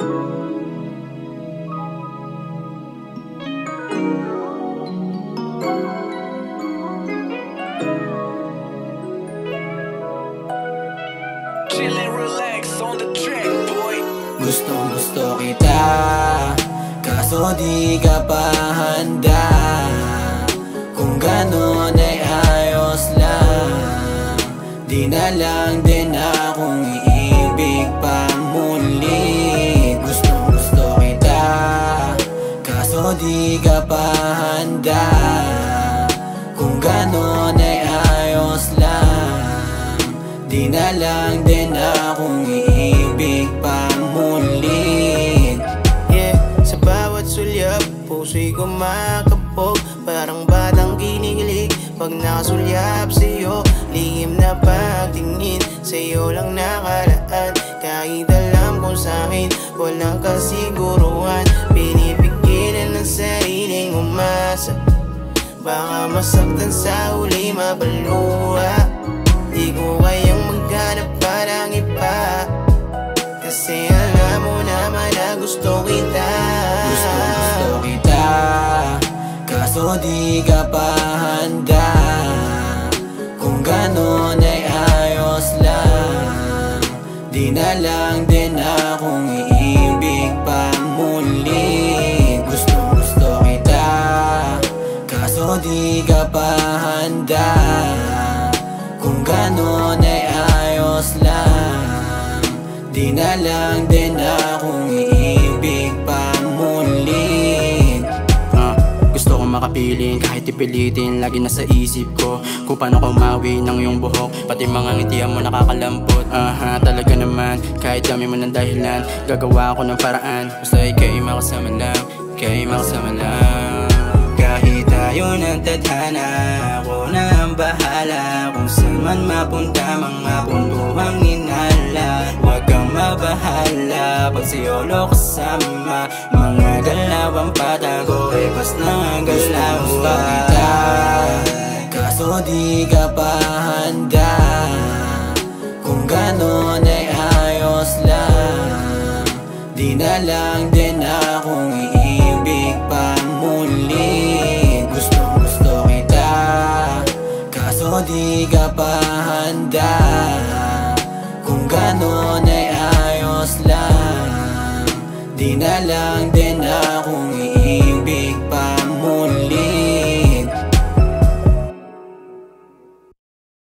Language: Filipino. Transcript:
Chill and relax on the track, boy. Gustong gusto kita, kaso di ka pa handa. Kung ganon ay ayos lang, di na lang din akong iibig pa muli. Gustong gusto kita, kaso di ka pa handa. Kung ganon ay ayos lang, di na lang din akong iibig pa muli. Yeah, sa bawat sulyap, puso'y kumakabog. Parang batang kinikilig pag nakasulyap sa'yo. Lihim na pagtingin, sa'yo lang nakalaan. Kahit alam kung sa'kin walang kasiguruhan, pinipigilan ng sariling umasa. Baka masaktan sa huli mapaluha. Di ko kayang maghanap parang iba, kasi alam mo naman na gusto kita. Gusto kita, kaso di ka pa handa. Kung ganon ay ayos lang, di na lang din akong iibig pa muli. Gusto kita, kaso di ka pa handa. Kung ganon ay ayos lang, di na lang din akong iibig pa muli. Gusto ko makapiling kahit ipilitin, lagi nasa isip ko kung paano ko mawi ng iyong buhok. Pati mga ngitian mo nakakalampot. Talaga naman, kahit dami mo ng dahilan, gagawa ako ng paraan. Basta ika'y makasama lang, ika'y makasama lang. Kahit tayo ng tadhana, ako na ang bahala. Kung saan man mapunta, mga puntuang inala. Huwag kang mabahala pag siyolo kasama. Mga galawang patago, ipas na galaw. Gusto kita, kaso di ka pa handa. Kung ganon ay ayos lang, di na lang din akong iibig pa muli. Gusto kita, kaso di ka pa handa. Kung ganon ay ayos lang, di na lang din akong iibig